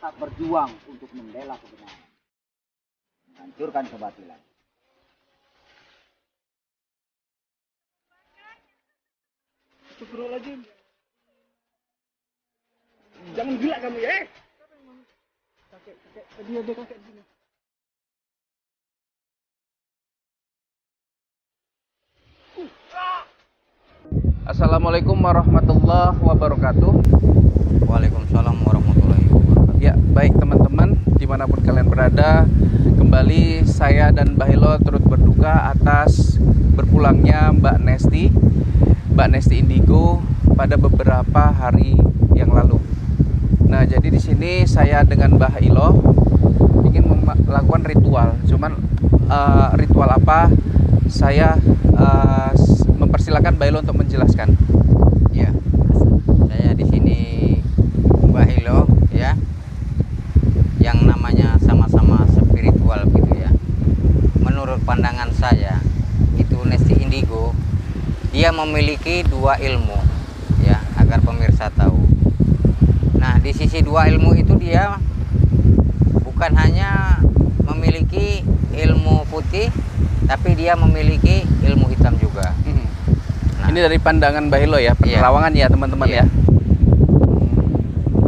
tetap berjuang untuk membela kebenaran, menghancurkan kebatilan. Astagfirullahaladzim. Jangan gila kamu ya. Kakek, tadi ada kakek di sini. Assalamualaikum warahmatullahi wabarakatuh. Waalaikumsalam warahmatullahi wabarakatuh. Ya, baik teman-teman, dimanapun kalian berada, kembali saya dan Mbah Hilo turut berduka atas berpulangnya Mbak Nesti Indigo pada beberapa hari yang lalu. Nah, jadi di sini saya dengan Mbah Hilo ingin melakukan ritual. Cuman ritual apa? Saya mempersilakan Mbah Hilo untuk menjelaskan. Ya, saya di sini Mbah Hilo ya, yang namanya sama-sama spiritual gitu ya. Menurut pandangan saya, itu Nesti Indigo, dia memiliki dua ilmu ya, agar pemirsa tahu. Nah, di sisi dua ilmu itu dia bukan hanya memiliki ilmu putih, tapi dia memiliki ilmu hitam juga. Nah, ini dari pandangan Mbah Hilo ya, penerawangan ya teman-teman ya.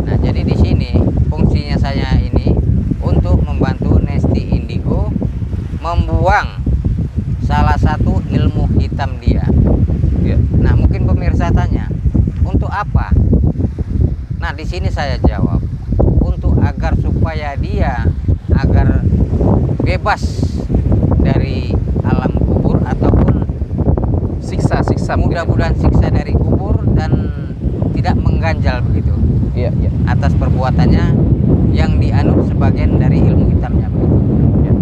Nah, jadi di sini fungsinya saya ini untuk membantu Nesti Indigo membuang salah satu ilmu hitam dia. Ya. Nah, mungkin pemirsa tanya, untuk apa? Nah, di sini saya jawab, untuk agar supaya dia agar bebas dari alam kubur ataupun Siksa mudah-mudahan siksa dari kubur dan tidak mengganjal begitu. Iya, iya. Atas perbuatannya yang dianut sebagian dari ilmu hitamnya begitu. Ya.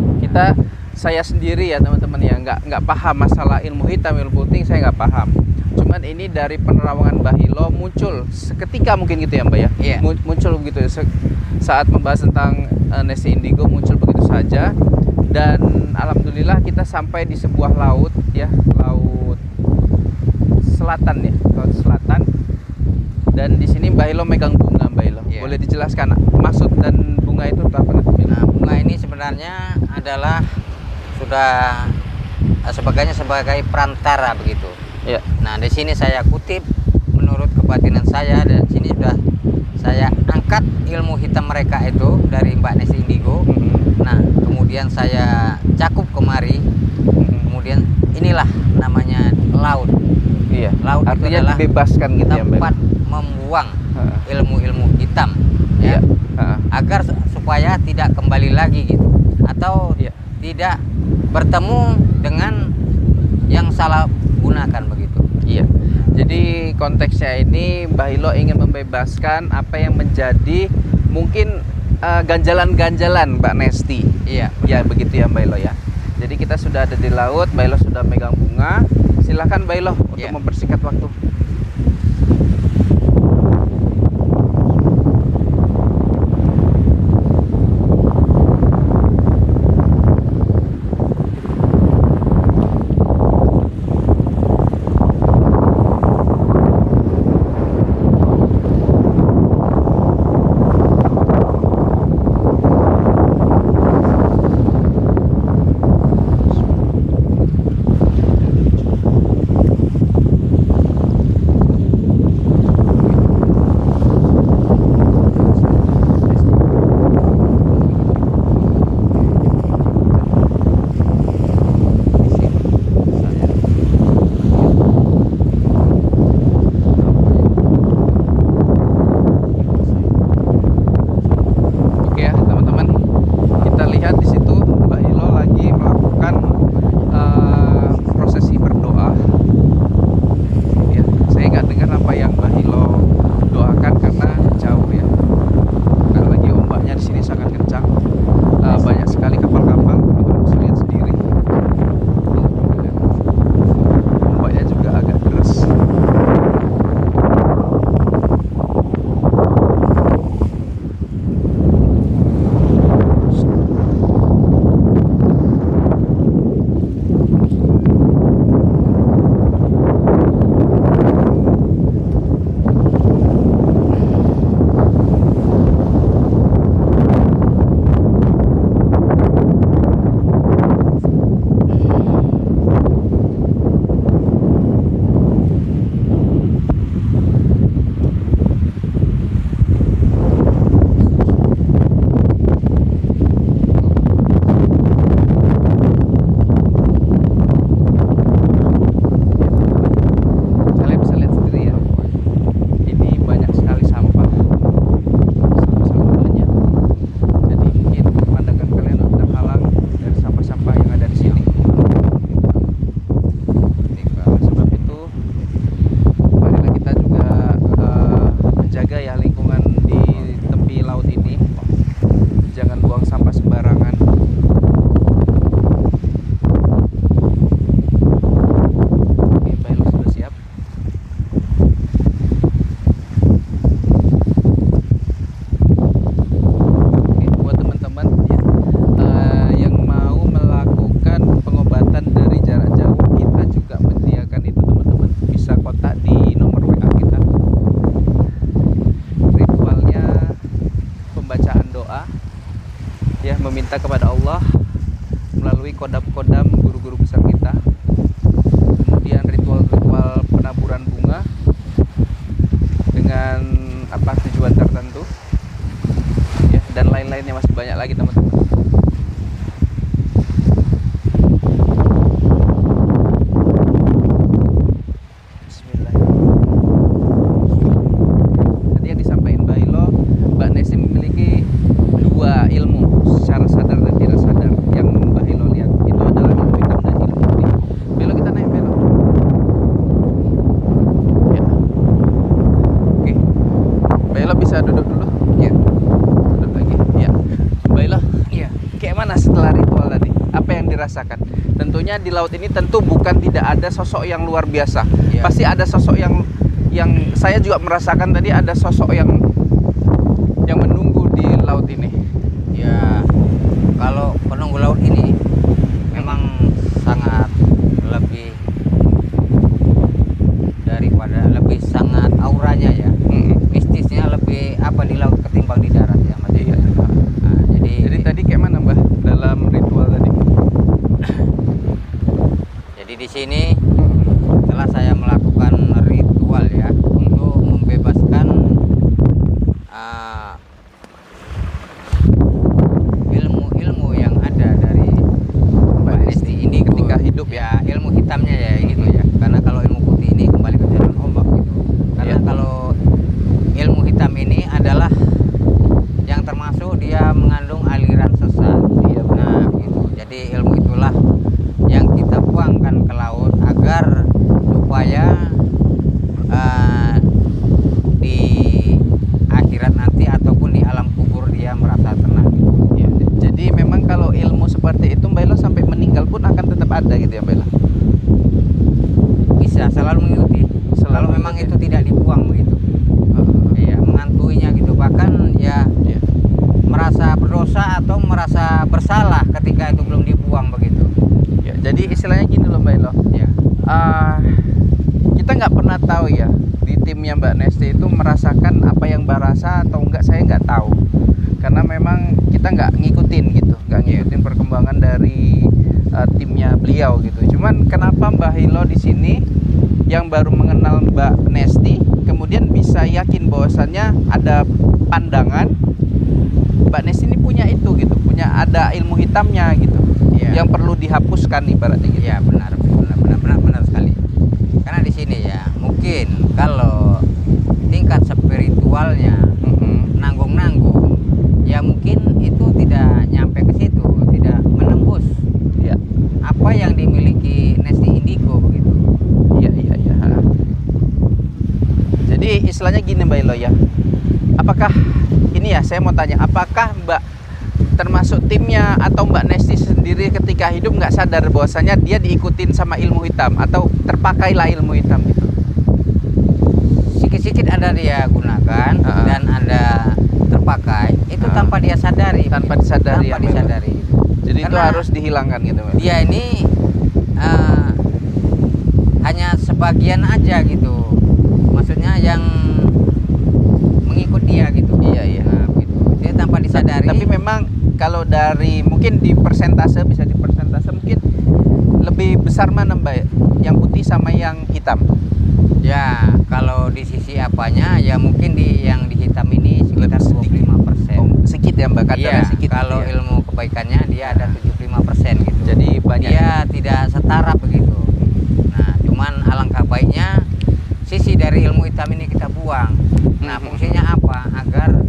Saya sendiri ya teman-teman ya, nggak paham masalah ilmu hitam, ilmu putih, saya nggak paham. Cuman ini dari penerawangan Mbah Hilo muncul seketika mungkin gitu ya Mbak ya. Iya. Muncul begitu ya, saat membahas tentang Nesti Indigo muncul begitu saja. Dan alhamdulillah kita sampai di sebuah laut ya, laut selatan ya, laut selatan. Dan di sini Mbah Hilo megang bunga, Mbah Hilo. Iya. Boleh dijelaskan maksud dan bunga itu apa? Nah, bunga ini sebenarnya adalah sudah sebagai perantara begitu. Ya. Nah, di sini saya kutip menurut kebatinan saya, dan sini sudah saya angkat ilmu hitam mereka itu dari Mbak Nesti Indigo. Nah, kemudian saya cakup kemari. Kemudian inilah namanya laut. Iya. Laut itu Artinya adalah dibebaskan gitu ya Mbak. tempat membuang ilmu-ilmu hitam ya. Agar supaya tidak kembali lagi gitu, atau tidak bertemu dengan yang salah gunakan begitu. Iya. Jadi konteksnya ini Mbah Hilo ingin membebaskan apa yang menjadi mungkin ganjalan-ganjalan Mbak Nesti. Iya. Ya begitu ya Mbak Hilo ya. Jadi kita sudah ada di laut, Mbak Hilo sudah megang bunga. Silakan Mbak Hilo untuk mempersingkat waktu. kita kepada Allah melalui kodam-kodam guru-guru besar kita, kemudian ritual-ritual penaburan bunga dengan apa tujuan tertentu, ya, dan lain-lainnya masih banyak lagi teman-teman. Tadi yang disampaikan Mbak Hilo, Mbak Nesti memiliki dua ilmu secara sadar dan tidak sadar. Yang Mbak Hilo lihat itu adalah ilmu hitam dan ilmu putih. Belo, kita naik Belo. Ya. Oke. Mbak Hilo bisa duduk dulu. Ya. Duduk lagi. Ya. Mbak Hilo. Iya. Kayak mana setelah ritual tadi? Apa yang dirasakan? Tentunya di laut ini tentu bukan tidak ada sosok yang luar biasa. Ya. Pasti ada sosok yang saya juga merasakan tadi, ada sosok yang menunggu di laut ini. Ya, kalau penunggu laut ini memang sangat lebih daripada lebih sangat auranya ya, mistisnya lebih apa di laut ketimbang di darat ya Mas. Iya. Nah, Jadi tadi kayak mana Mbah dalam ritual tadi? jadi di sini setelah saya melakukan ritual ya untuk membebaskan ilmu-ilmu yang ada dari Mbak Nesti ini ketika hidup ya, ilmu hitamnya ya gitu ya, karena kalau ilmu putih ini kembali ke jalan Allah gitu, karena Ya. kalau ilmu hitam ini adalah yang termasuk dia mengandung aliran sesat. Iya, Nah gitu, jadi ilmu itulah yang kita buangkan ke laut agar supaya di akhirat nanti ataupun di alam kubur dia merasa tenang gitu. Ya, jadi memang kalau ilmu seperti itu Mbak Elo sampai meninggal pun akan tetap ada gitu ya Mbak Elo? Bisa selalu mengikuti kalau memang mengikuti. itu tidak dibuang begitu. Iya, mengantuinya gitu, bahkan ya Ya. merasa berdosa atau merasa bersalah ketika itu belum dibuang begitu. Ya, jadi istilahnya gini loh Mbak Elo, Ya. kita nggak pernah tahu ya di timnya Mbak Nesti itu merasakan apa yang Mbak rasa atau enggak, saya nggak tahu, karena memang kita nggak ngikutin gitu, nggak ngikutin perkembangan dari timnya beliau gitu. Cuman kenapa Mbak Hilo di sini yang baru mengenal Mbak Nesti kemudian bisa yakin bahwasannya ada pandangan Mbak Nesti ini punya itu gitu, punya ada ilmu hitamnya gitu, Iya. yang perlu dihapuskan ibaratnya gitu. Iya, benar sekali. Karena di sini ya mungkin kalau tingkat spiritualnya nanggung-nanggung ya mungkin itu tidak nyampe ke situ, tidak menembus Ya. apa yang dimiliki Nesti Indigo begitu. Iya. Jadi istilahnya gini Mbak Ilo ya, apakah ini ya saya mau tanya, apakah Mbak termasuk timnya atau Mbak Nesti sendiri ketika hidup nggak sadar bahwasanya dia diikutin sama ilmu hitam atau terpakailah ilmu hitam gitu? Sikit-sikit ada dia gunakan dan ada terpakai itu tanpa dia sadari. Tanpa disadari ya, Tanpa disadari. Jadi itu Karena harus dihilangkan gitu Mbak. Dia ini hanya sebagian aja gitu, maksudnya yang mengikut dia gitu. Iya. Nah, gitu. Dia tanpa disadari. Tapi memang kalau dari mungkin di persentase, bisa di persentase mungkin lebih besar mana Mbak, yang putih sama yang hitam? Ya kalau di sisi apanya ya mungkin yang di hitam ini sekitar 25%. Sedikit ya Mbak, kadarnya Iya, sedikit. kalau gitu ya. ilmu kebaikannya dia ada 75% gitu. Jadi banyak. Dia tidak setara begitu. Nah, cuman alangkah baiknya sisi dari ilmu hitam ini kita buang. Nah, fungsinya apa? Agar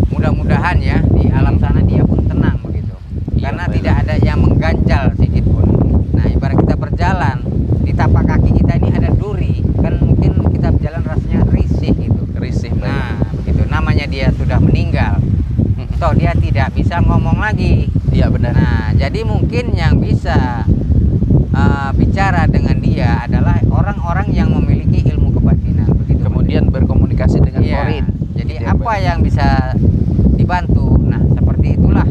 mudah-mudahan ya di alam sana dia pun tenang begitu. Iya, Karena baik. tidak ada yang mengganjal sedikit pun. Nah, ibarat kita berjalan di tapak kaki kita ini ada duri, kan mungkin kita berjalan rasanya risih gitu. Risih Mbak. Nah, begitu. Namanya dia sudah meninggal. Toh dia tidak bisa ngomong lagi. Iya benar. Nah, jadi mungkin yang bisa bicara dengan dia adalah orang-orang yang memiliki ilmu kebatinan begitu. Kemudian berkomunikasi dengan Iya. Korin. Jadi Gitu ya, apa Mbak. yang bisa dibantu? Nah, seperti itulah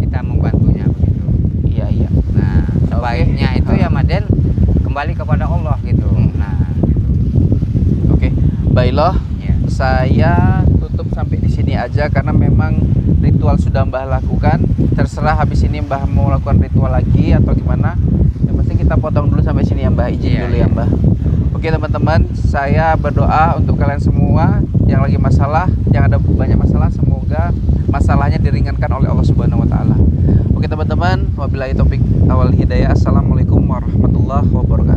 kita membantunya begitu. Iya. Nah, sebaiknya itu ya Maden kembali kepada Allah gitu. Nah, gitu. Oke, Mbak Ilo, Ya. saya tutup sampai di sini aja karena memang ritual sudah Mbah lakukan. Terserah habis ini Mbah mau lakukan ritual lagi atau gimana. Yang pasti kita potong dulu sampai sini ya Mbah, izin Iya, dulu ya iya. Mbah. Oke teman-teman, saya berdoa untuk kalian semua yang lagi masalah, yang ada banyak masalah, semoga masalahnya diringankan oleh Allah Subhanahu wa taala. Oke teman-teman, wabillahi taufik wal hidayah. Assalamualaikum warahmatullahi wabarakatuh.